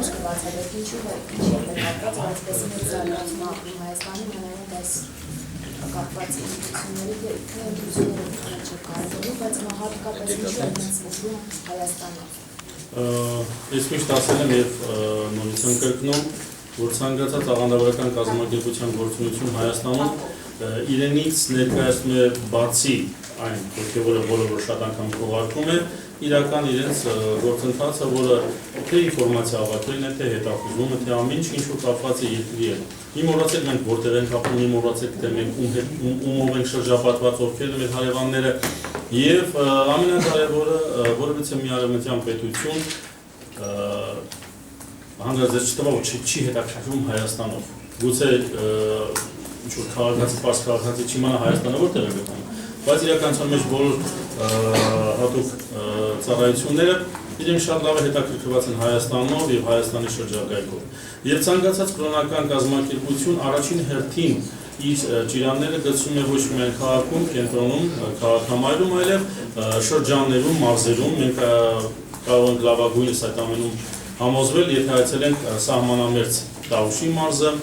դժգոհված է, դեպի ինչի կապված այսպես մեծ զարգացում ապրում Հայաստանի մանավանդ այս կապված ինքնությունների ինքնությունների չկարողանում, բայց հատկապես ինչու է հենց ուզում Հայաստանը։ Ես միշտ ասել եմ եւ նորից եմ կրկնում, որ ցանկացած աղանդավորական կազմակերպության գործունեություն Հայաստանում իրենից ներկայացնում է բացի այն ոգևորը, որը շատ անգամ քողարկում է, իրական իրենց գործընթացը, որը թե ինֆորմացիա հավաքելն է, թե հետախուզումը, թե ամեն ինչ, ինչ որ կապված է երկրի հետ։ Մի մոռացեք մենք որտեղ ենք ապրում, մի մոռացեք թե մենք ումով ենք շրջապատված, ովքեր են մեր հարևանները, եւ ամենակարևորը, որովհետեւ մի արևմտյան պետություն հանդերձ չտվա, որ չի հետաքրքրում Հայաստանով։ Գուցե ինչ-որ քաղաքացի, պարզ քաղաքացի չիմանա Հայաստանը որտեղ է գտնվում, բայց իրականության մեջ բոլոր հատուկ ծառայությունները իրենք շատ լավ հետաքրքրված են Հայաստանով եւ Հայաստանի շրջակայքով։ Եվ ցանկացած կրոնական կազմակերպություն առաջին հերթին իր ճիրանները գցում է ոչ միայն քաղաքում, կենտրոնում, քաղաքամայրում, այլև շրջաններում, մարզերում։ Մենք կարող ենք լավագույնս այդ ամենում համոզվել, եթե այցելենք սահմանամերձ Տավուշի մարզը,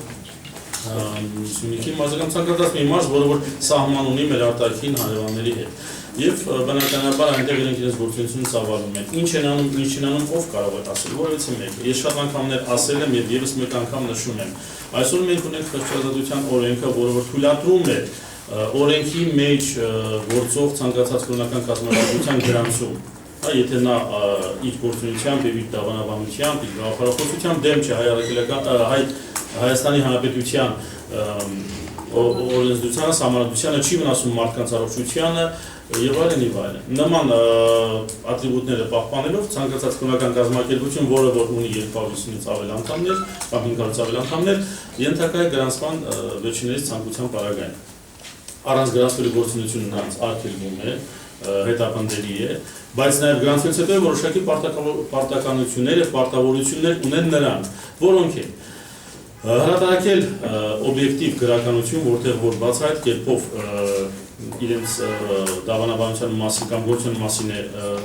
Սյունիքի մարզը կամ ցանկացած մի մարզ, որը որ սահման ունի մեր արտաքին հարևանների հետ։ Եվ բնականաբար այնտեղ իրենք իրենց գործունեությունը ծավալում են։ Ինչ են անում, ով կարող է ասել, որովհետեւ մեկը։ Ես շատ անգամներ ասել եմ եւ եւս մեկ անգամ նշում եմ։ Այսօր մենք ունենք խորհրդատվության օրենքը, որը որ թույլատրում է օրենքի մեջ գործող ցանկացած կրոնական կազմակերպության գրանցում։ Եթե նա իր գործունեությամբ եւ իր դավանաբանությամբ, իր գաղափարախոսությամբ դեմ չէ Հայաստանի Հանրապետության օրենսդրությանը, սահմանադրությանը, չի վնասում մարդկանց առողջությանը եւ այլն եւ այլն։ Նման ատրիբուտները պահպանելով ցանկացած կրոնական կազմակերպություն, որը որ ունի 250-ից ավել անդամներ կամ 500-ից ավել անդամներ, ենթակա է գրանցման վերջիններիս ցանկության պարագային։ Առանց գրանցվելու գործունեությունը նրանց արգելվում է, հետապնդելի է, բայց նաև գրանցվելուց հետո որոշակի պարտականություններ եւ պարտավորություններ ունեն նրանք, որոնք են հրատարակել օբյեկտիվ գրականություն, որտեղ որ բացահայտ կերպով իրենց դավանաբանության մասին կամ գործության մասին է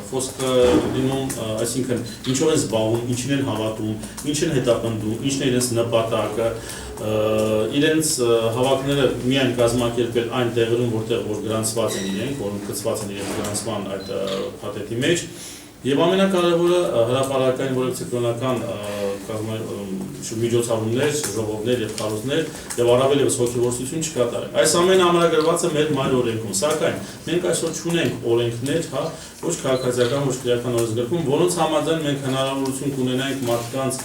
խոսքը լինում, այսինքն ինչով են զբաղվում, ինչին են հավատում, ինչ են հետապնդում, ինչն է իրենց նպատակը, իրենց հավաքները միայն կազմակերպել այն տեղերում, որտեղ որ գրանցված են իրենք, որոնք գծված են իրենց գրանցման այդ փաթեթի մեջ, եւ ամենակարևորը հրապարակային որևէ կրոնական միջոցառումներ, ժողովներ եւ քարոզներ եւ առավել եւս հոգեվորություն չկատարել։ Այս ամենը ամրագրված է մեր մայր օրենքում, սակայն մենք այսօր չունենք օրենքներ, ոչ քաղաքացիական, ոչ քրեական օրենսգրքում, որոնց համաձայն մենք հնարավորություն կունենայինք մարդկանց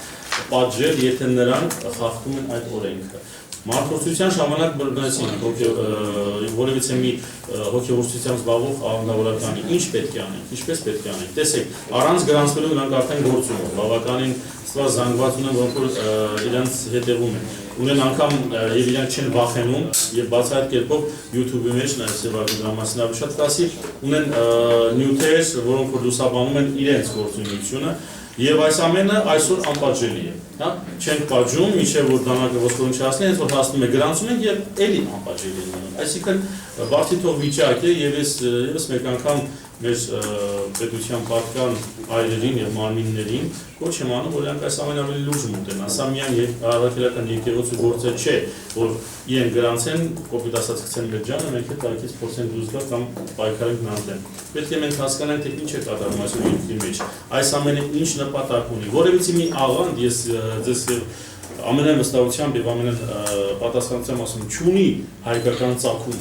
պատժել, եթե նրանք խախտում են այդ օրենքը։ Մարդկության ժամանակ բռնեցին որևէ մի հոգեվորությամբ զբաղվող աղանդավորականի ինչ պետք է անենք, ինչպես պետք է անենք։ Տեսեք, առանց գրանցվելու նրանք արդեն գործում են, բավականին ստվար զանգված ունեն, որոնք որ իրենց հետևում են։ Ունեն անգամ եւ իրենք չեն վախենում եւ բացահայտ կերպով YouTube-ի մեջ նաեւ սեվագրամասնավ շատ կասի ունեն նյութեր, որոնք որ լուսաբանում են իրենց գործունեությունը եւ այս ամենը այսօր անպատժելի է, հա, չենք պատժում, մինչեւ որ դանակը ոսկորուն չհասնի, հենց որ հասնում է գրանցում ենք եւ էլի անպատժելի է մնում։ Այսինքն բարդիթող վիճակ է եւ եւս մեկ անգամ մեր պետության պատկան այրերին եւ մարմիններին ոչ եմ անում, որ իրանք այս ամեն ավելի լուրջ մոտենան։ Սա միայն առաքելական եկեղեցու գործը չէ, որ իրենք գրանցեն, կոպիտ ասած գցեն մեր ջանը, մենք էլ տարիքից փորձենք դուրս գալ կամ պայքարենք նրանց դեմ։ Պետք է մենք հասկանանք, թե ինչ է կատարվում այս երկրի մեջ։ Այս ամենը ինչ նպատակ ունի։ Որևէ մի աղանդ ես ձեզ ամենայն վստահությամբ եւ ամենայն պատասխանությամբ ասում, չունի հայկական ծագում։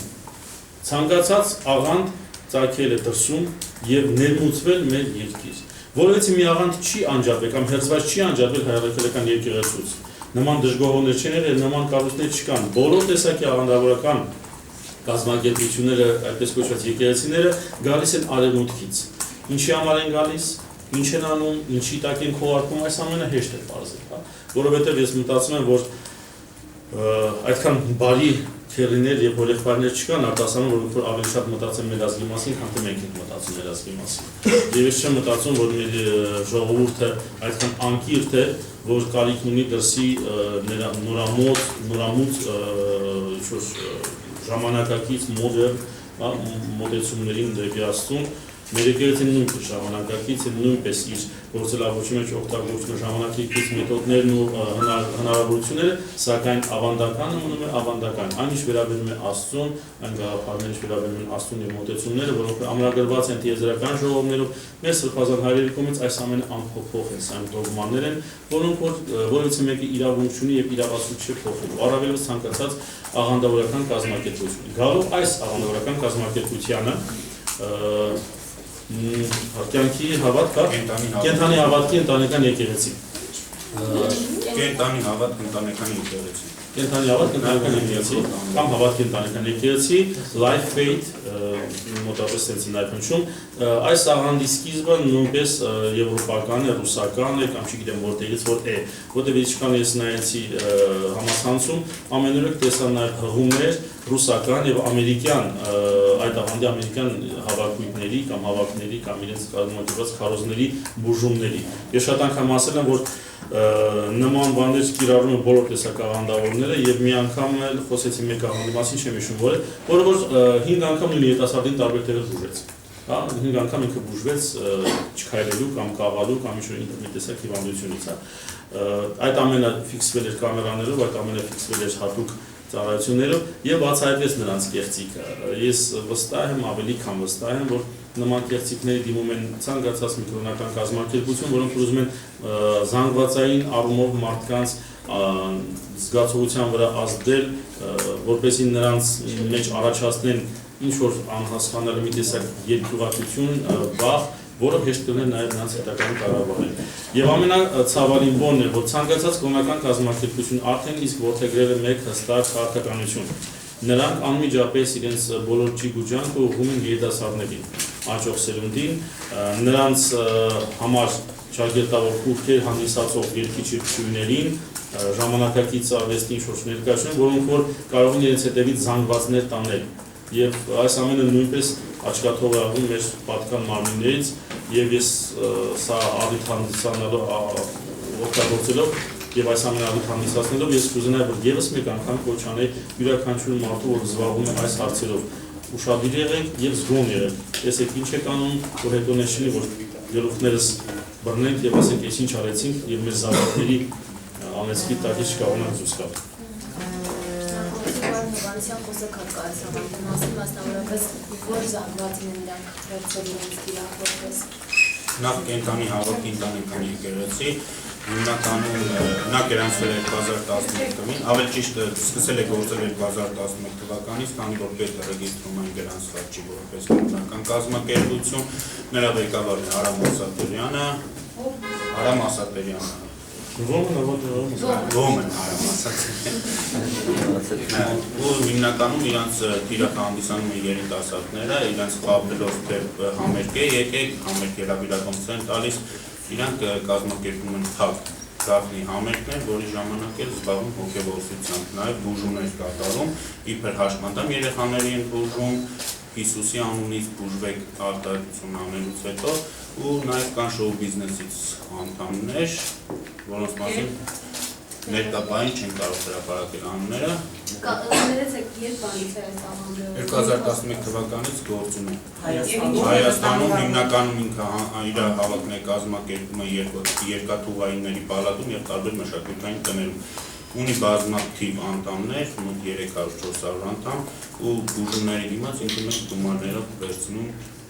Ցանկացած աղանդ ծագել է դրսում եւ ներմուծվել մեր երկիր։ Որովհետեւ մի աղանդ չի անջատվել կամ հերձված չի անջատվել հայրաքելական եկեղեցուց։ Նման դժգոհողներ չեն եղել, նման կառույցներ չկան։ Բոլոր տեսակի աղանդավորական կազմակերպությունները, այդպես կոչված եկեղեցիները գալիս են արևմուտքից։ Ինչի համար են գալիս, ինչ են անում, ինչի տակ են քողարկում, այս ամենը հեշտ է բարձր, հա։ Որովհետեւ ես մտածում եմ, որ այդքան բարի քերիներ եւ հորեղբայրներ չկան արտասանում, որ ավելի շատ մտածեն մեր ազգի մասին, քան թե մենք ենք մտածում մեր ազգի մասին։ Եվ ես չեմ մտածում, որ մեր ժողովուրդը այդքան անկիրթ է, որ կարիք ունի դրսի նորամուտ ժամանակակից մոդեռն մոտեցումներին դեպի Աստծուն, Մեր եկեղեցին նույնպես ժամանակակից է, նույնպես իր գործելավոճի մեջ օգտագործում է ժամանակակից մեթոդներն ու հնարավորությունները, սակայն ավանդականը մնում է ավանդական։ Այն ինչ վերաբերում է Աստծուն, այն գաղափարները, ինչ վերաբերում են Աստծուն եւ մոտեցումները, որոնք ամրագրված են տիեզերական ժողովներով, մեր սրբազան հայրերի կողմից այս ամենը անփոփոխ են, այն դոգմաններ են, որոնք որից մեկը իրավունք ունի եւ իրավասու չի փոխելու։ Առավելևս ցանկացած աղանդավորական կազմակերպություն։ Գալով այս աղանդավորական կազմակերպությանը կյանքի հավատք, կենթանի հավատքի ընտանեկան եկեղեցի։ Կենթանի հավատք ընտանեկան եկեղեցի։ Կենթանի հավատք ընտանեկան եկեղեցի կամ հավատքի ընտանեկան եկեղեցի, life faith, մոտավորապես sense ներքնչում, այս աղանդի սկիզբը նույնպես եվրոպական է, ռուսական է, կամ չգիտեմ որտեղից որ է, որտեղ ինչքան ես նայեցի համացանցում, ամենուրեք տեսա նաև հղումներ ռուսական եւ ամերիկյան այդ աղանդի ամերիկյան հավաքույթների կամ հավաքների կամ իրենց կազմակերպված քարոզների բուժումների։ Ես շատ անգամ ասել եմ, որ նման բաներ կիրառում են բոլոր տեսակ աղանդավորները եւ մի անգամ էլ խոսեցի մեկ աղանդի մասին, չեմ հիշում որը, որը 5 անգամ նույն երիտասարդին տարբեր տեղեր բուժեց։ Հա, 5 անգամ ինքը բուժվեց չքայլելու կամ կաղալու կամ ինչ-որ տեսակ հիվանդությունից, հա։ Այդ ամենը ֆիքսվել էր կամերաներով, այդ ամենը ֆիքսվել էր հատուկ ծառայություններով եւ բացահայտվեց նրանց կեղծիքը։ Ես վստահ եմ, ավելի քան վստահ եմ, որ նման կեղծիքների դիմում են ցանկացած միկրոնական կազմակերպություն, որոնք ուզում են զանգվածային առումով մարդկանց զգացողության վրա ազդել, որպեսզի նրանց մեջ առաջացնեն ինչ որ անհասկանալի մի տեսակ երկյուղատություն, վախ, որը հեշտ կլներ նաև նրանց հետագայում կառավարել։ Եվ ամենացավալին բանն է, որ ցանկացած կրոնական կազմակերպություն արդեն իսկ որդեգրել է մեկ հստակ քաղաքականություն։ Նրանք անմիջապես իրենց բոլոր ջիգուջանքը ուղղում են երիտասարդներին, աճող սերունդին, նրանց համար ճակերտավոր կուրքեր հանդիսացող երգիչներին, ժամանակակից արվեստի ինչ-որ ներկայացնում, որոնք որ կարող են իրենց հետևից զանգվածներ տանել։ Եվ այս ամենը նույնպես աչքաթող է աղում մեր պատկան մարմիններից եւ ես սա առիթ հանդիսանալով օգտագործելով եւ այս ամենը առիթ հանդիսացնելով ես կուզենայի որ եւս մեկ անգամ կոչ անեի յուրաքանչյուր մարդու որ զբաղվում է այս հարցերով ուշադիր եղեք եւ զգոն եղեք տեսեք ինչ է կանում որ հետո նշինի որ գլուխներս բռնենք եւ ասենք ես ինչ արեցինք եւ մեր զավակների անեցքի տակից չկարողանանք դուրս գալ Հովանեսյան խոսակալ կա այս ավանդի մասին, մասնավորապես որ զանգվածին են նրանք վերցել իրենց դիրախորպես։ Նախ կենթանի հավատքի ընտանեկան եկեղեցի, հիմնականում նա գրանցվել է 2011 թվականին, ավելի ճիշտ սկսել է գործել 2011 թվականից, քանի որ պետը ռեգիստրում այն գրանցված չի որպես կրոնական կազմակերպություն, նրա ղեկավարն է Արամ Ասատերյանը։ Ոմն Արամ Ասատերյանը։ Ու հիմնականում իրանց թիրախ հանդիսանում են երիտասարդները, իրանց խաբելով թե համերգ է եկեք, համերգ հրավիրակոմս են տալիս, իրանք կազմակերպում են թափ գաղտնի համերգներ, որի ժամանակ էլ զբաղվում հոգևորությամբ, նաև բուժումներ կատարում, իբր հաշմանդամ երեխաների են բուժում, Հիսուսի անունից բուժվեք արտահայտություն անելուց հետո ու նաև կան շոու բիզնեսից անդամներ, որոնց մասին ներկայային չեն կարող հրապարակել անունները։ Ներեցեք երբ բանից է այս ավանդը։ 2011 թվականից գործում է։ Հայաստանում հիմնականում ինքը իր հավաքն է կազմակերպում է երկաթուղայինների պալատում եւ տարբեր մշակութային տներում։ Ունի բազմաթիվ անդամներ, մոտ 300-400 անդամ ու բուժումների դիմաց ինքը մեծ գումարներով վերցնում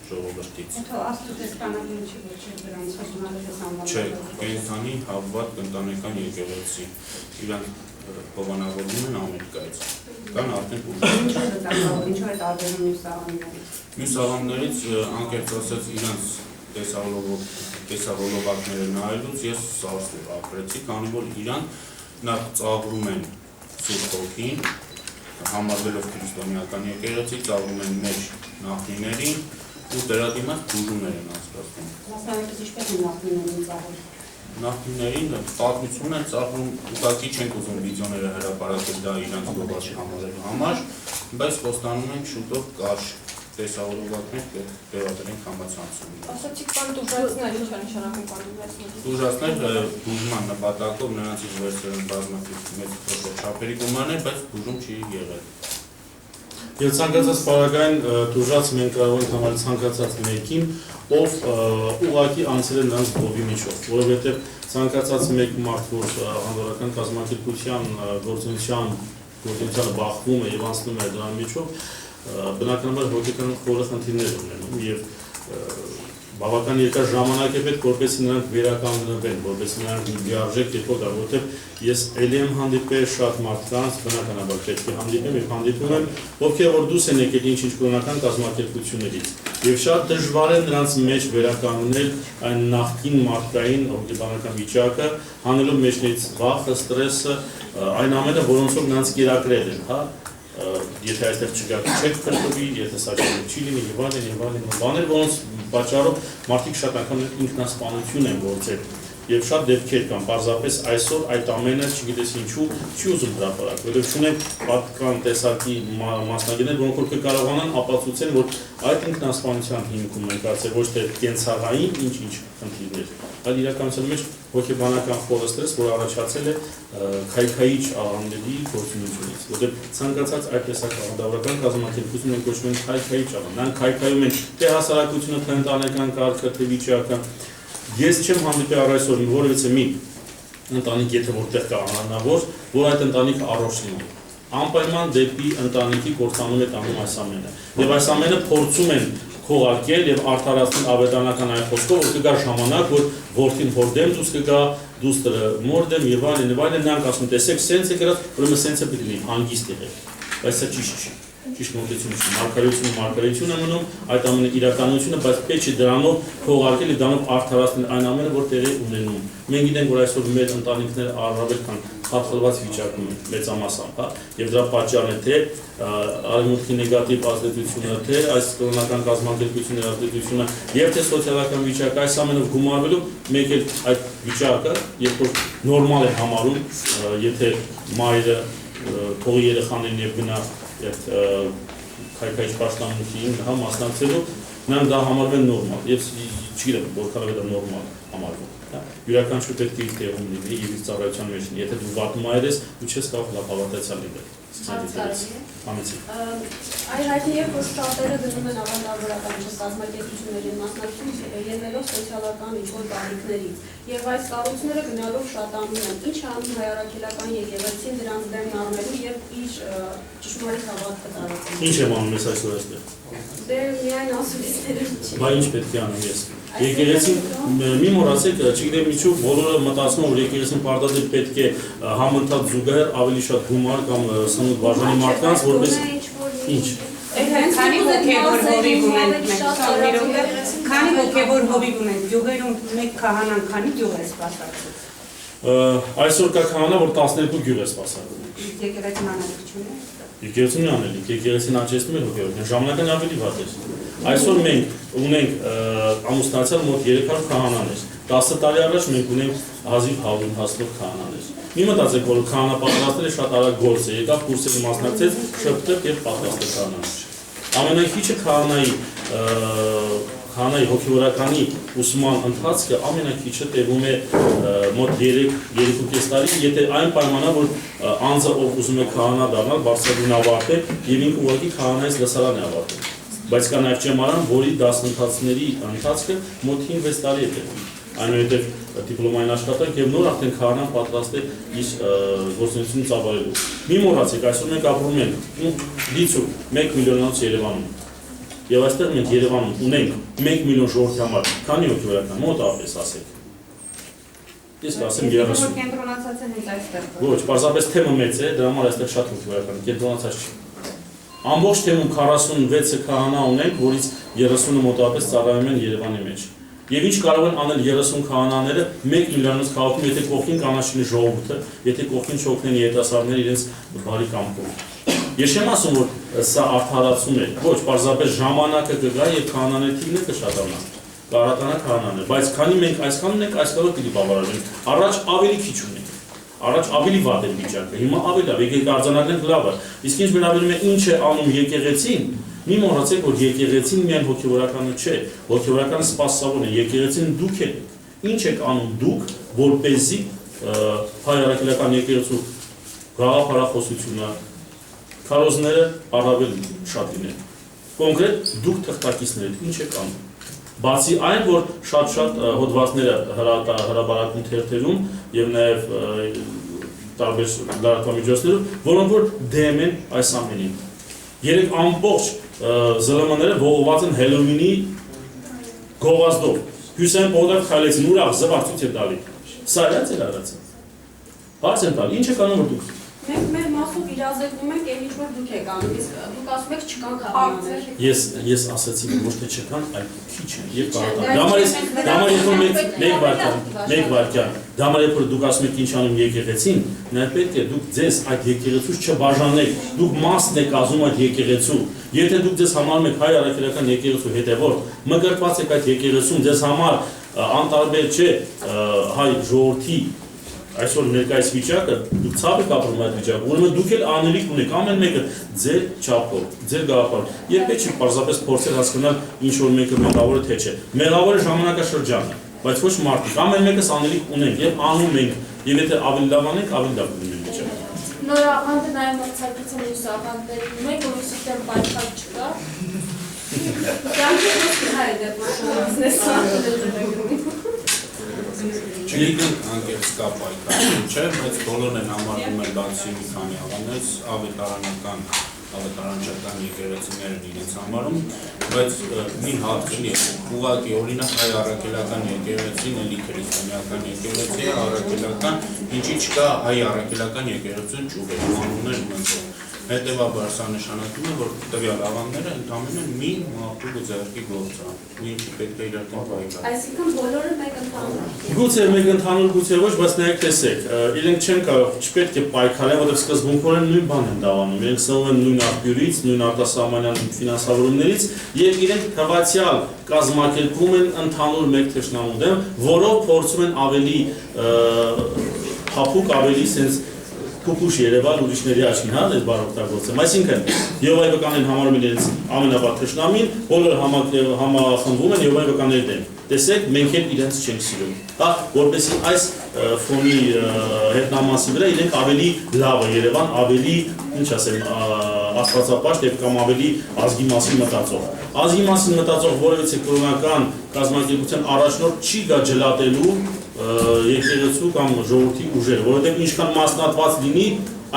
ժողովրդից։ Հետո աստուծեստանալին չի ոչ դրանց հասունալից անվանում։ Չէ, կենթանի հավատ ընտանեկան եկեղեցի։ Իրանք հովանավորվում են Ամերիկայից։ Կան արդեն բուժումներ։ Ինչու է տարբերում մյուս աղանդներից։ Մյուս աղանդներից անկեղծ ասած իրանց տեսավորողակները նայելուց ես սարսուր ապրեցի, քանի որ իրանք նախ ծաղրում են Սուրբ Հոգին, համարվելով քրիստոնեական եկեղեցի, ծաղրում են մեր նախնիներին ու դրա դիմաց բուժումներ են անցկացնում։ Մասնավորապես ինչպես են նախնիներին ծաղրում։ Նախնիներին պատմություն են ծաղրում, ուղղակի չենք ուզում վիդեոները հրապարակել դա իրանց գովաշ համարելու համար, բայց խոստանում ենք շուտով կարճ տեսավորողակներ տեղադրենք համացանցում։ Ասացիք բան դուժացնել, ինչ է նշանակում բան դուժացնել։ Դուժացնել բուժման նպատակով նրանցից վերցրել են բազմաթիվ մեծ փոքր չափերի գումարներ, բայց բուժում չի եղել։ Եվ ցանկացած պարագային դուրժած մենք կարող ենք համարել ցանկացած մեկին, ով ուղղակի անցել է նրանց գովի միջով, որովհետև ցանկացած մեկ մարդ, որ հանրական կազմակերպության գործունեությանը բախվում է եւ անցնում է դրան միջով, բնականաբար հոգեկան խորը խնդիրներ ունենում եւ բավական երկար ժամանակ է պետք, որպեսզի նրանք վերականգնվեն, որպեսզի նրանք լիարժեք եկող դառնան, որովհետև ես ելի եմ հանդիպել շատ մարդկանց, բնականաբար պետք է հանդիպեմ եւ հանդիպում եմ, ովքեր որ դուրս են եկել ինչ-ինչ կրոնական կազմակերպություններից, եւ շատ դժվար է նրանց մեջ վերականգնել այն նախկին մարդկային հոգեբանական վիճակը, հանելով մեջներից վախը, ստրեսը, այն ամենը, որոնց որ նրանց կերակրել են, հա եթե այստեղ չկա չեք փրկվի, եթե սա չի լինի եւ այլն, բաներ, որոնց պատճառով մարդիկ շատ անգամ ինքնասպանություն են գործել եւ շատ դեպքեր կան, պարզապես այսօր այդ ամենը, չգիտես ինչու, չի ուզում հրապարակել, որովհետեւ չունեն պատկան տեսակի մասնագետներ, որոնք որ կկարողանան ապացուցեն, որ այդ ինքնասպանության հիմքում են կարծել ոչ թե կենցաղային ինչ խնդիրներ, այլ իրականության մեջ հոգեբանական խորը ստրես, որ առաջացել է քայքայիչ աղանդերի գործունեությունից, որտեղ ցանկացած այդ տեսակ աղանդավորական կազմակերպություն են կոչվում են քայքայիչ աղանդ, նրանք քայքայում են թե հասարակությունը, թե ընտանեկան կարգը, թե վիճակը։ Ես չեմ հանդիպել առայսօր որևիցե մի ընտանիք, եթե որտեղ կա անանավոր, որ այդ ընտանիքը առողջ լինի։ Անպայման դեպի ընտանիքի կործանում է տանում այս ամենը։ Եվ այս ամենը փորձում են քողարկել եւ արդարացնել ավետարանական այն խոսքով, որ կգա ժամանակ, որ որդին հորդեմ դուս կգա, դուստրը մորդեմ եւ այլն, նրանք ասում տեսեք, սենց է գրած, ուրեմն սենց է պետք լինի, հանգիստ եղեք։ Բայց սա ճիշտ չի։ Ճիշտ մոտեցում չի, մարգարեություն է մնում, այդ ամենը իրականությունը, բայց պետք է դրանով քողարկել եւ դրանով արդարացնել այն ամենը, որ տեղի ունենում։ Մենք գիտենք, որ այսօր մեր ընտանիքները առավել քան խաթարված վիճակում են մեծամասամբ, հա, եւ դրա պատճառն է թե արևմուտքի նեգատիվ ազդեցությունը, թե այս կրոնական կազմակերպությունների ազդեցությունը եւ թե սոցիալական վիճակը, այս ամենով գումարվելով մեկ էլ այդ վիճակը, երբ որ նորմալ է համարում, եթե մայրը թողի երեխաներին եւ գնա այդ քայքայիչ պաշտամունքին հա մասնակցելու, նրանք դա համարվում են նորմալ եւ չգիտեմ որքանով է դա նորմալ համարվում, հա յուրաքանչյուր պետք է իր տեղում լինի եւ իր ծառայության մեջ լինի, եթե դու վատ մայր ես, դու չես կարող հավատացյալ լինել։ Այլ հայտնի է, որ շատերը գնում են ավանդավորական կազմակերպությունների մասնակցություն ելնելով սոցիալական ինչ-որ բարիքներից եւ այս կառույցները գնալով շատանում են։ Ինչ անում հայ առաքելական եկեղեցին դրանց դեմ առնելու եւ իր ճշմարիտ հավատքը տարածելու։ Ինչ եմ անում ես այսօր այստեղ։ Դե միայն ասուլիսները չի։ Բա ինչ պետք է անեմ ես։ Եկեղեցին մի մոռացեք, չգիտեմ ինչու բոլորը մտածում են, որ եկեղեցին պարտադիր պետք է համընթաց զուգահեռ ավելի շատ գումար կամ սնունդ բաժանի մարդկանց, որպես ինչ։ Քանի հոգևոր հովիվ ունենք մենք, քանի հոգևոր հովիվ ունենք, գյուղերում մեկ քահանան քանի գյուղ է սպասարկում։ Այսօր կա քահանա, որ 12 գյուղ է սպասարկում։ Եկեղեցին անելիք չունի։ Եկեղեցին անելիք, եկեղեցին աճեցնում է հոգևորություն, ժամանակն ավելի վատ է։ Այսօր մենք ունենք ամուսնացյալ մոտ 300 քահանաներ, 10 տարի առաջ մենք ունենք հազիվ 100 հասնող քահանաներ։ Մի մտածեք, որ քահանա պատրաստելը շատ արագ գործ է, եկավ կուրսերի մասնակցեց, շփթեց եւ պատրաստեց քահանան։ Ամենակիչը քահանայի հոգևորականի ուսման ընթացքը ամենակիչը տևում է մոտ 3-3.5 տարի, եթե այն պայմանա, որ անձը ով ուզում է քահանա դառնալ, բարձրագույն ավարտել եւ ինքը ուղղակի քահանայից լսարան է ավարտել։ Բայց կա նաեւ ճեմարան, որի դասընթացների ընթացքը մոտ 5-6 տարի է տևում։ Այնուհետև դիպլոմային աշխատանք եւ նոր արդեն քահանան պատրաստ է իր գործունեությունը ծավալելու։ Մի մոռացեք, այսօր մենք ապրում ենք դիցու 1 միլիոնից Երևանում։ Եվ այստեղ մենք Երևանում ունենք 1 միլիոն ժողովրդի համար, քանի հոգևորական մոտավորապես ասեք։ Ես կասեմ 30։ Կենտրոնացած են հենց այստեղ։ Ոչ, պարզապես թեմը մեծ է, դրա համար այստեղ շատ հոգևորական, կենտրոնացած չի։ Ամբողջ թեմում 46 քահանա ունենք, որից 30-ը մոտավորապես ծառայում են Երևանի մեջ։ Եվ ինչ կարող են անել 30 քահանաները 1 միլիոնից քաղաքում, եթե կողքին կանաչինի ժողովուրդը, եթե կողքին չօգնեն երիտասարդները իրենց բարի կամքով։ Ես չեմ ասում, որ սա արդարացում է, ոչ, պարզապես ժամանակը կգա եւ քահանաների թիվը կշատանա, կարատանա քահանաները, բայց քանի մենք այսքան ունենք, այսքանով պիտի բավարարենք, առաջ ավելի քիչ ունենք, առաջ ավելի վատ է վիճակը, հիմա ավելի լավ, եկեք արձանագրենք լավը, իսկ ինչ վերաբերում է ինչ է անում եկեղեցին, մի մոռացեք, որ եկեղեցին միայն հոգևորականը չէ, հոգևորականը սպասավորն է, եկեղեցին դուք եք, ինչ եք անում դուք, որպեսզի հայ առաքելական եկեղեցու գաղափարախոսությունը քարոզները առավել շատ լինեն։ Կոնկրետ դուք թղթակիցներդ ինչ եք անում։ Բացի այն, որ շատ հոդվածները հրապարակում թերթերում եւ նաեւ տարբեր լրատվամիջոցներում, որոնք որ դեմ են այս ամենին։ Երեք ամբողջ ԶԼՄ-ները ողողված են Հելովինի գովազդով։ Հյուսեն Պողոդով քայլեցին, ուրախ զվարճություն է տալի։ Սա է ձեր արածը։ Բաց են տալի, ինչ եք անում որ դուք։ Մենք մեր մասով իրազեկվում ենք, այն ինչ որ դուք եք անում, իսկ դուք ասում եք չկան քարոզներ։ Ես ասացի ոչ թե չկան, այլ քիչ են եւ կարողան։ Դամար երբ մեկ վարքյան, դամար երբ դուք ասում եք ինչ անում եկեղեցին, նա պետք է դուք ձեզ այդ եկեղեցուց չբաժանեք, դուք մասն եք ազում այդ եկեղեցու։ Եթե դուք ձեզ համարում եք հայ առաքելական եկեղեցու հետևորդ, մկրտված եք այդ եկեղեցում, ձեզ համար անտարբեր չէ հայ ժողովրդի այսօր ներկայիս վիճակը, դուք ցավ եք ապրում այդ վիճակը, ուրեմն դուք էլ անելիք ունեք, ամեն մեկը ձեր չափով, ձեր գաղափարով։ Երբեք չի պարզապես փորձել հասկանալ ինչ որ մեկը մեղավոր է թե չէ։ Մեղավորը ժամանակաշրջանը, բայց ոչ մարդիկ, ամեն մեկս անելիք ունենք եւ անում ենք, եւ եթե ավելի լավ անենք, ավելի լավ կլինի վիճակը։ Նոր աղանդը նաև մրցակցության մյուս աղանդների մեկ, որոնց դեմ պայքար չկա։ Կյանքի ոչ հայ դեպքում Չգիտեմ անկեղծ կա պայքար, չէ, բայց բոլորն են համարվում են բացի մի քանի աղանդներից ավետարանչական եկեղեցիներն իրենց համարում, բայց մի հարց ունի, ուղղակի օրինակ հայ առաքելական եկեղեցին, էլի քրիստոնեական եկեղեցի, առաքելական, ինչի չկա հայ առաքելական եկեղեցու ճյուղեր, անուններ ունեն։ Հետևաբար սա նշանակում է, որ տվյալ աղանդները ընդամենը մի մարդու ձեռքի գործ է, ու ինչի պետք է իրական պայքար։ Այսինքն բոլորը մեկ ընդհանուր։ Գուցե մեկ ընդհանուր, գուցե ոչ, բայց նայեք տեսեք, իրենք չեն կարող, չպետք է պայքարեն, որովհետև սկզբունքորեն նույն բանն են դավանում, իրենք սնվում են նույն աղբյուրից, նույն արտասահմանյան ֆինանսավորումներից, եւ իրենք հավատյալ կազմակերպում են ընդհանուր մեկ թշնամու դեմ, որով փորձում են ավելի փափուկ, ավելի sense Կուկուշ Երևան ուրիշների աչքին, հա, դες բարօգտագործեմ։ Այսինքն Եհովայվականին համարում են իրենց ամենավատ թշնամին, բոլորը համախմբվում են Եհովայվականների դեմ։ Տեսեք, մենք էլ իրենց չենք սիրում։ Հա, որպեսզի այս ֆոնի հետնամասի վրա իրենք ավելի լավը Երևան, ավելի, ինչ ասեմ, աստվածապաշտ եւ կամ ավելի ազգի մասին մտածող։ Ազգի մասին մտածող որևիցե կրոնական կազմակերպության առաջնորդ չի գա ջլատելու եկեղեցու կամ ժողովրդի ուժերը, որովհետև ինչքան մասնատված լինի,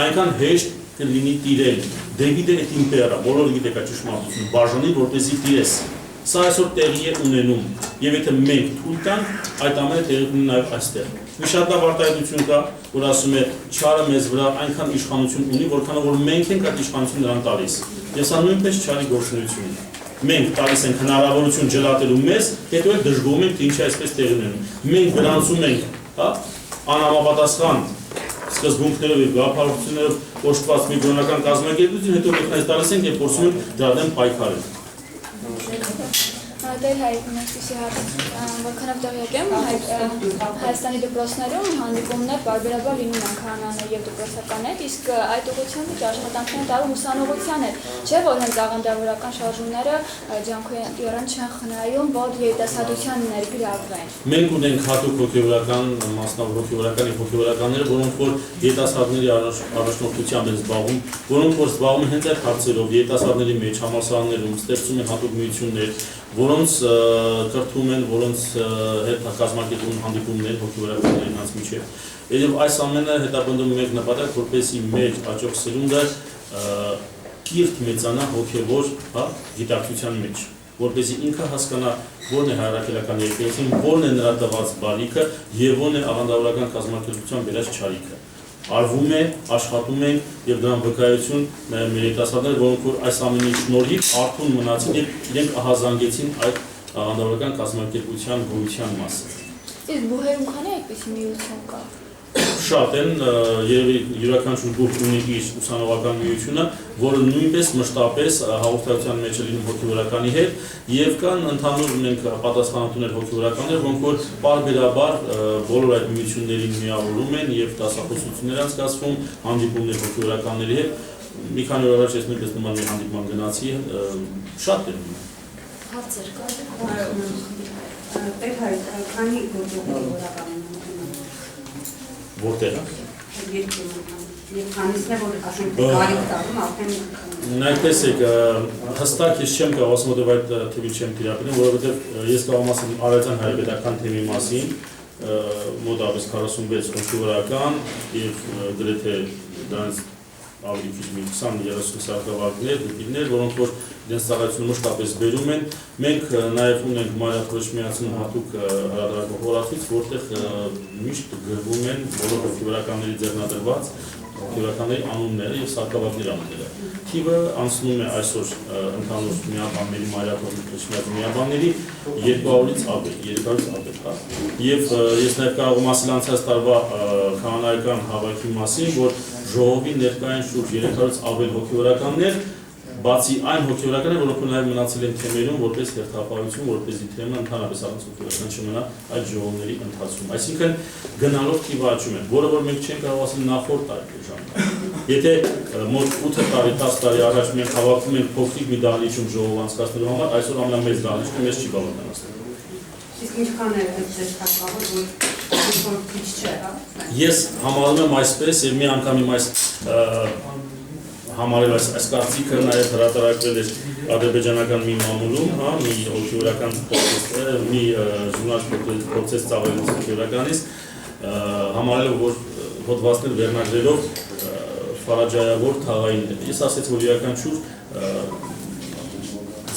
այնքան հեշտ կլինի տիրել։ Դեվիդը այդ իմպերա, բոլորը գիտեք այդ ճշմարտությունը, բաժանի որպեսզի տիրես։ Սա այսօր տեղի է ունենում, եւ եթե մենք թույլ տանք, այդ ամենը տեղի ունի նաեւ այստեղ։ Մի շատ լավ արտահայտություն կա, որ ասում է չարը մեզ վրա այնքան իշխանություն ունի, որքան որ մենք ենք այդ իշխանությունը նրան տալիս։ Եվ սա նույնպես չարի գործունեություն է։ Մենք տալիս ենք հնարավորություն ջլատելու մեզ, հետո էլ դժգոհում ենք, թե ինչ է այսպես տեղի ունենում։ Մենք գրանցում ենք, հա, անհամապատասխան սկզբունքներով եւ գաղափարություններով օժտված մի կրոնական կազմակերպություն, հետո մենք տալիս ենք եւ փորձում ենք դրա դեմ պայքարել։ Դեր հայտնի որքանով տեղյակ եմ Հայաստանի դպրոցներում հանդիպումներ բարբերաբար լինում են քահանաներ եւ դպրոցականներ, իսկ այդ ուղղությամբ աշխատանքներ տալու ուսանողության հետ, չէ՞ որ հենց աղանդավորական շարժումները ջանքերն չեն խնայում, որ երիտասարդության ներգրավվեն։ Մենք ունենք հատուկ հոգեվորական, մասնավոր հոգեվորական եւ հոգեվորականներ, որոնք որ երիտասարդների առաջնորդությամբ են զբաղվում, որոնք որ զբաղվում են հենց այդ հարցերով, երիտասարդների մեջ համալսարաններում ստեղծում են հատուկ միություններ, որոնց կրթում են, որոնց հետ կազմակերպում հանդիպումներ հոգեվորականների նրանց միջև։ Եվ այս ամենը հետապնդում մեկ նպատակ, որպեսզի մեր աճող սերունդը կիրթ մեծանա հոգևոր, հա, գիտակցության մեջ, որպեսզի ինքը հասկանա որն է հայրաքելական եկեղեցին, որն է նրա տված բարիքը եւ որն է աղանդավորական կազմակերպության բերած չարիքը։ Արվում է, աշխատում են եւ դրան վկայություն մեր երիտասարդները, որոնք որ այս ամենի շնորհիվ արթուն մնացին եւ իրենք ահազանգեցին այդ աղանդավորական կազմակերպության գոյության մասը։ Իսկ բուհերում քանի այդպիսի միություն կա։ Շատ են, երևի յուրաքանչյուր բուհ ունի իր ուսանողական միությունը, որը նույնպես մշտապես հաղորդակցության մեջ է լինում հոգեվորականի հետ, եւ կան ընդհանուր մենք պատասխանատուներ հոգեվորականներ, որոնք որ պարբերաբար բոլոր այդ միություններին միավորում են եւ դասախոսություններ անցկացվում, հանդիպումներ հոգեվորականների հետ։ Մի քանի օր առաջ ես նույնպես նման մի հանդիպման գնացի, շատ են։ Հարցեր կա։ Տեր հայ, քանի գործողություններ Որտեղ է։ Եվ քանիսն է որ ասում կարիք տալում արդեն Նայեցեք, հստակ ես չեմ կարող ասում, որովհետև այդ թեմի չեմ տիրապետում, որովհետև ես կարող եմ ասել Արարատյան հայրապետական թեմի մասին, մոտավորապես 46 հոգևորական եւ գրեթե դրանց ավելի քիչ մի 20-30 սարքավարտներ, դեպիներ, որոնք որ իրենց ծառայությունը մշտապես բերում են։ Մենք նաև ունենք Մարիաթորոշ միացնում հատուկ հրատարակող հորացույց, որտեղ միշտ գրվում են բոլոր հոգևորականների ձեռնադրված հոգևորականների անունները եւ սարքավարտների անունները։ Թիվը անցնում է այսօր ընդհանուր միաբանների Մարիաթորոշ միացնում միաբանների 200-ից ավել, 300-ից ավել, հա։ Եվ ես նաև կարող եմ ասել անցած տարվա քահանայական հավաքի մասին, որ ժողովի ներկա են շուրջ 300-ից ավել հոգևորականներ, բացի այն հոգևորականները, որոնք նաև մնացել են թեմերում որպես հերթապահություն, որպեսզի թեմը ընդհանրապես առանց հոգևորական չմնա այդ ժողովների ընթացքում։ Այսինքն գնալով թիվը աճում է, որը որ մենք չենք կարող ասել նախորդ տարի ժամանակ։ Եթե մոտ 8 տարի, 10 տարի առաջ մենք հավաքում ենք փոքրիկ մի դահլիճում ժողով անցկացնելու համար, այսօր ամենամեծ դահլիճը մեզ չի բավականացնում։ Իսկ ինչքան է ձեր հաշվավոր, որ քիչ չէ, հա։ Ես համարում եմ այսպես եւ մի անգամ իմ այս համարել այս կարծիքը նաև հրատարակվել էր ադրբեջանական մի մամուլում, հա, մի հոգևորական մի ժուրնալ պրոցես ծավալից հոգևորականից, համարելով որ հոդվածներ վերնագրելով ֆարաջայավոր թաղային։ Ես ասեցի, որ յուրաքանչյուր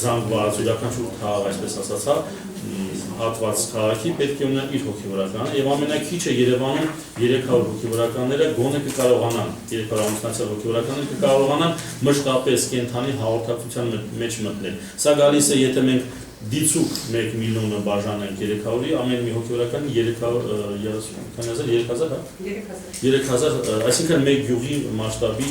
զանգված, յուրաքանչյուր թաղ, այսպես ասացա, հատված քաղաքի պետք է ունենա իր հոգևորականը եւ ամենակիչը Երևանում 300 հոգևորականները գոնե կկարողանան 300 ամուսնացած հոգևորականները կկարողանան մշտապես կենթանի հաղորդակցության մեջ մտնել։ Սա գալիս է, եթե մենք դիցուկ 1 միլիոնը բաժանենք 300-ի, ամեն մի հոգևորականի 3000, հա? 3000, այսինքն մեկ գյուղի մասշտաբի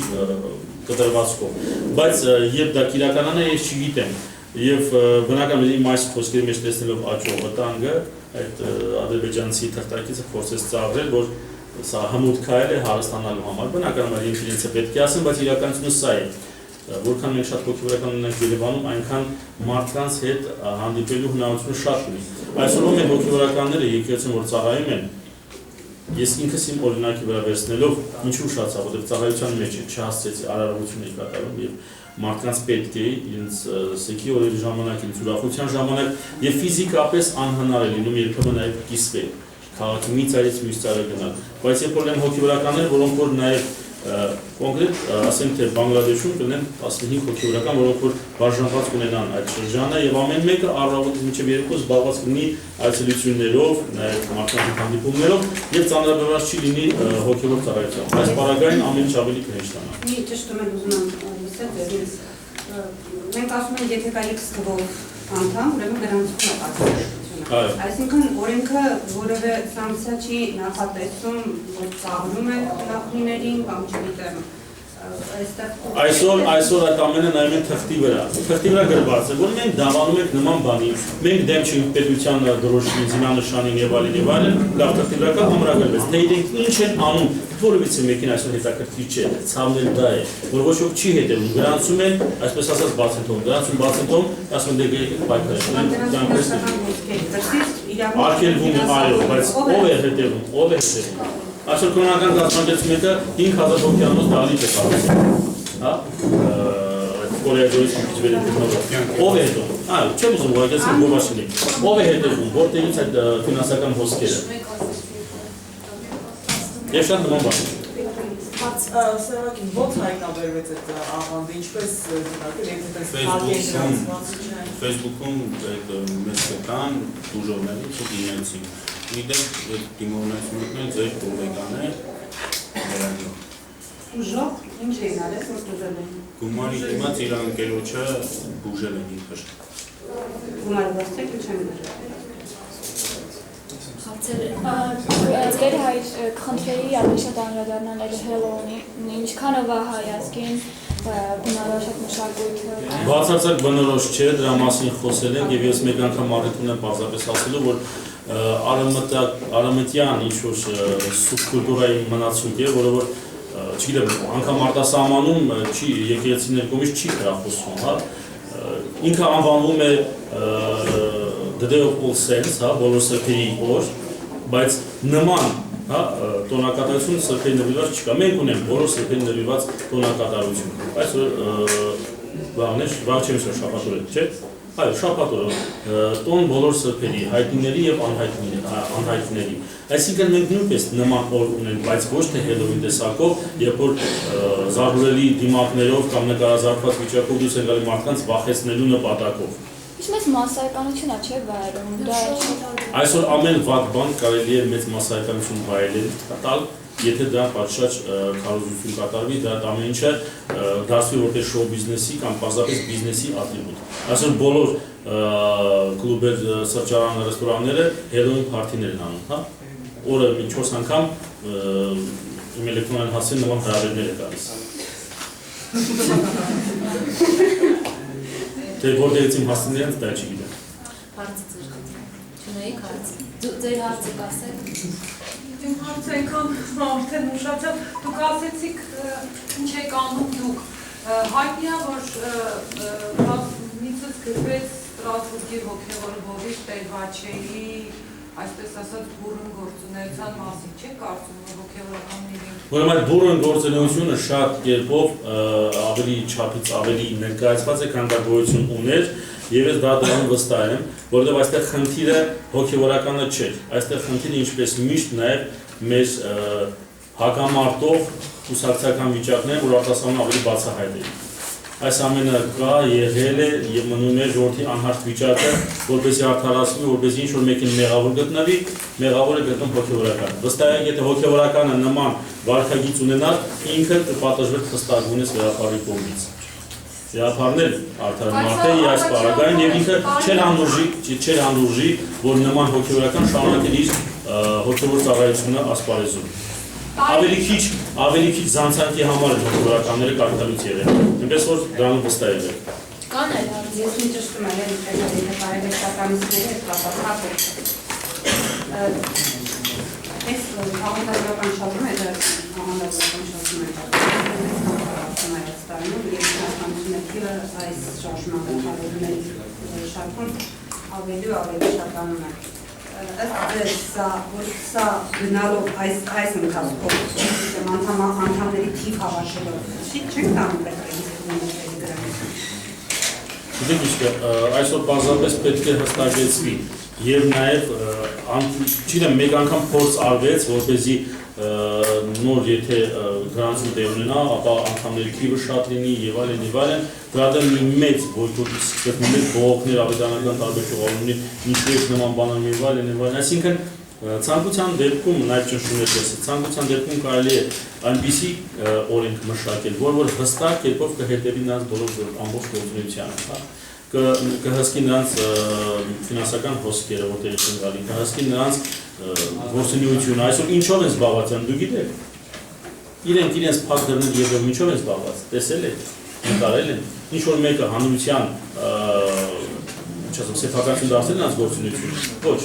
կտրվածքով։ Բայց երբ դա իրականանա, ես չգիտեմ։ Եվ բնականաբար իմ այս խոսքերի մեջ տեսնելով աճող վտանգը, այդ ադրբեջանցի թղթակիցը փորձեց ծաղրել, որ սա հմուտ քայլ է հարստանալու համար։ Բնականաբար ինքնինցը պետք է ասեմ, բայց իրականությունը սա է։ Որքան մենք շատ հոգևորական ունենք Երևանում, այնքան մարդկանց հետ հանդիպելու հնարավորությունը շատ ունի։ Այսօր մեր հոգևորականները եկեղեցին որ ծառայում են, ես ինքս իմ օրինակի վրա վերցնելով ինչու շատ ցավ, որտեղ ծառայության մեջ չհասցրեցի արարողություն էի կատարում եւ մարդկանց պետք է իրենց սեքի օրերի ժամանակ, իրենց ուրախության ժամանակ եւ ֆիզիկապես անհնար է լինում երբեմն նաեւ կիսվել քաղաքի մի ծայրից մյուս ծայրը գնալ։ Բայց երբ որ են հոգևորականներ, որոնք որ նաեւ կոնկրետ ասենք թե Բանգլադեշում կլինեն 15 հոգևորական, որոնք որ բաժանված կունենան այդ շրջանը եւ ամեն մեկը առավոտից մինչեւ երեկո զբաղված կլինի այցելություններով, նաեւ մարդկանց հանդիպումներով եւ ծանրաբեռնված չի լինի հոգևոր ծառայությամբ։ Այս պարագային ամեն ինչ ավելի կհեշտանա։ Մի ճշտում եմ ուզում լսել, մենք ասում ենք, եթե կա X թվով անդամ, ուրեմն գրանցվում է արտադրությունը։ Այսինքն օրենքը որևէ սանկցիա չի նախատեսում, որ ծաղրում է նախնիներին կամ չգիտեմ, Այսօր այդ ամենը նայում են թղթի վրա։ Թղթի վրա գրված է, որ մենք դավանում ենք նման բանի, մենք դեմ չենք պետության դրոշին, զինանշանին եւ այլն, լավ թղթի վրա կա ամրագրված, թե իրենք ինչ են անում, որովհետեւ մեկին այսօր հետաքրքիր չէ, ցավն դա է, որ ոչ ոք չի հետևում, գրանցում են, այսպես ասած բաց են թողում, գրանցում բաց են թողում, ասում են դե պայքարել։ Արգելվում է, այո, բայց ով է հետևում, Այսօր կոնական գազམ-ից մեկը 5000 հոգեանոց դահլիճ է կառուցել, հա, կորեյաջորից մի քիչ վերևում։ Ով է հետո։ Այո, չեմ ուզում ուղղակի գովաշինի։ Ով է հետևում, որտեղից այդ ֆինանսական հոսքերը։ Եվ շատ նման բան։ Սերվակին ո՞նց հայտնաբերվեց այդ աղանդը, ինչպես Facebook-ում մեծ կան ուժողներից ու դիմեցին։ Իդեպ դիմողներից մեկն էլ ձեր կոլեգան է նրանով։ Ուժող, ինչ էին արել, որ ուժել են։ Գումարի դիմաց իր ընկերոջը բուժել են իբր։ Գումարը վաստեք ինչ են արել։ Ձեր հայր կխնդրեի ավելի շատ անդրադառնալ այդ Հելլոուինին, ինչքանով է հայացքին բնորոշ այդ մշակույթը։ Բացարձակ բնորոշ չէ, դրա մասին խոսել ենք եւ ես մեկ անգամ առիթ ունեմ պարզապես ասելու, որ արամտյան ինչ-որ սուբկուլտուրայի մնացույթ է, որը որ չգիտեմ, անգամ արտասահմանում եկեղեցիների կողմից չի հրախոսվում, հա, ինքը անվանվում է The Day of All Saints, հա, բոլոր սրբերի օր, բայց նման հա, տոնակատարություն սրբերի նվիրված չկա։ Մենք ունենք բոլոր սրբերի նվիրված տոնակատարություն։ Այսօր բաններ, վաղ չեմ ասել շաբաթ օրը, չէ՞։ Այո, շաբաթ օրը տոն բոլոր սրբերի, հայտնիների եւ անհայտնիների։ Այսինքն մենք նույնպես նման օր ունենք, բայց ոչ թե Հելովին տեսակով, երբ որ զարհուրելի դիմակներով կամ նկարազարդված վիճակով դուրս են գալի մարդկանց վախեցնելու նպատակով։ Իսկ մեծ մասսայականություն է, չէ՞, վայելում։ Դա այսօր ամեն վատ բան կարելի է մեծ մասսայականություն վայելել, տալ, եթե դա պատշաճ քարոզություն կատարվի, դա ամեն ինչը դարձվի որպես շոու բիզնեսի կամ պարզապես բիզնեսի ատրիբուտ։ Այսօր բոլոր կլուբեր, սրճարանները, ռեստորանները Հելովին փարթիներ են անում, հա։ Օրը մի 4 անգամ իմ էլեկտրոնային հասցեն նման հրավերներ է գալիս։ Թե որտեղից իմ հասցեներն դա չգիտեմ։ Հարցը ձեր չունեիք հարց։ Ձեր հարցը կասեք։ Իմ հարցը այնքան արդեն ուշացավ, դուք ասեցիք ինչ եք անում դուք։ Հայտնի է, որ միցից գրվեց Ստրասբուրգի հոգևոր բովի Տեր-Հաչեի, այսպես ասած, բուռն գործունեության մասին, չէ՞ կարծում, որ հոգևորականների։ Ուրեմն այդ բուռն գործունեությունը շատ կերպով ավելի չափից ավելի ներկայացված է, քան դա գոյություն ուներ, եւ ես դա դրան վստահ եմ, որովհետեւ այստեղ խնդիրը հոգևորականը չէ, այստեղ խնդիրը ինչպես միշտ նաեւ մեր հակամարտող կուսակցական վիճակներ, որ արտասանում ավելի բացահայտ է։ Այս ամենը կա, եղել է եւ մնում է ժողովրդի անհարթ վիճակը, որպեսզի արդարացվի, որպեսզի ինչ-որ մեկին մեղավոր գտնվի, մեղավոր է գտնում հոգևորականը։ Վստահ եմ, եթե հոգևորականը նման վարքագիծ ունենար, ինքը կպատժվեր խստագունես վեհապարի կողմից։ Վեհապարն էլ արդար մարդ է այս պարագային եւ ինքը չէր հանդուրժի, որ նման հոգևորական շարունակել իր հոգևոր ծառայությունը ասպարեզում։ Ավելի քիչ զանցանքի համար են հոգևորականները կարգալուց եղել, այնպես որ դրան վստահ եմ։ Կան այլ Ես ինչ ճշտում եմ, եթե բարեկամությունների հետ կապված այս համանդրական շարժումը, այդ համանդրական շարժումը Հայաստանում եւ իշխանությունները այս շարժման շարքում ավելի շատանում է։ Ըստ սա գնալով այս ընթացքով անդամների թիվ հավաքելով չեք տանում պետք է Գիտեք ինչ կա, այսօր պարզապես պետք է հստակեցվի եւ նաեւ չգիտեմ մեկ անգամ փորձ արվեց, որպեսզի նոր եթե գրանցում տեղ ունենա, ապա անդամների թիվը շատ լինի եւ այլն, դրա դեմ մի մեծ բոյկոտ սկսվեց, մեծ բողոքներ ավետարանական տարբեր ժողովուրդների ինչպես նման բաներ եւ այլն, այսինքն ցանկության դեպքում նաեւ ճնշումներ տեսած, ցանկության դեպքում կարելի է այնպիսի օրենք մշակել, որ հստակ կերպով կհետևի նրանց բոլոր ամբողջ գործունեությանը, հա, կհսկի նրանց ֆինանսական հոսքերը, որտեղից են գալի, կհսկի նրանց գործունեությունը, այսօր ինչով են զբաղված, դու գիտեք, իրենց փակ դռներ եւ ինչով են զբաղված, տեսել եք, նկարել են, ինչ որ մեկը հանրության, չասեմ, սեփականություն դարձել նրանց գործունեությունը, ոչ,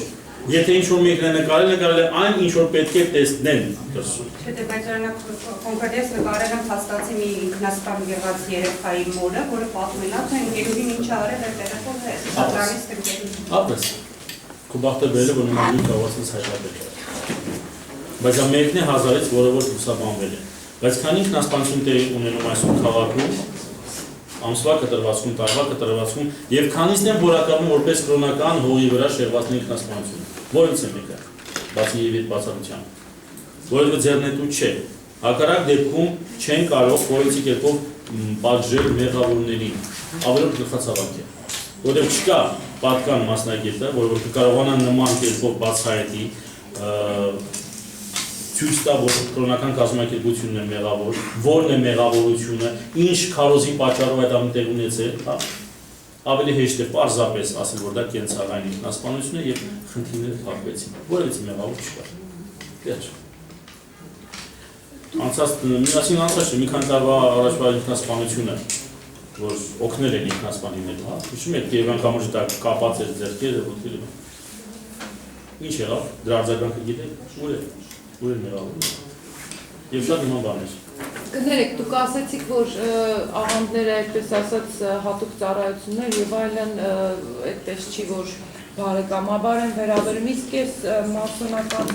եթե ինչ որ մեկն է նկարել այն ինչ որ պետք է տեսնեն դրսում։ Չէ, բայց օրինակ կոնկրետ նկարել եմ փաստացի մի ինքնասպան եղած երեխայի մորը, որը պատմել է, թե ընկերուհին ինչ արել է տեղեկով է սատրալիստ ընկերուհին։ Ապրես։ Քո բախտը բերել է, որ նման լույս կարողացած հայտարարել։ Բայց դա մեկն է 1000-ից, որը որ լուսաբանվել է։ Բայց քանի ինքնասպանություն տեղի ունենում այսօր քաղաքում, ամսվա կտրվածքում, տարվա կտրվածքում եւ քանիսն են որականում որպես կրոնական հողի վրա շեղվածների ինքնասպանություն։ Որից է մեկը, բացի եւ այդ բացառությամբ, որովհետեւ ձեռնետու չէ։ Հակառակ դեպքում չեն կարող որևէ կերպով պատժել մեղավորներին, ավելորդ գլխացավանք է, որովհետեւ չկա պատկան մասնագետը, որը կարողանա նման կերպով բացահայտի ցույց տա, որ կրոնական կազմակերպությունն է մեղավոր, որն է մեղավորությունը, ինչ քարոզի պատճառով այդ ամեն տեղ ունեցել, հա, ավելի հեշտ է պարզապես ասել, որ դա կենցաղային ինքնասպանություն է եւ խնդիրները փակվեցին, որևէ մեղավոր չկա։ Դեռ անցած մի քանի տարվա առաջվա ինքնասպանությունը, որ օգնել են ինքնասպան լինելու, հա, հիշում եք, Երևան կամուրջը դա կապած էր ձեռքերը, ոտքերը։ Ինչ եղավ, դրա արձագանքը գիտեք, ուր է մեղավոր։ Եվ շատ նման բաներ։ Կներեք, դուք ասեցիք, որ աղանդները այդպես ասած հատուկ ծառայություններ եւ այլն այդպես չի, որ բարեկամաբար են վերաբերում, իսկ ես մասոնական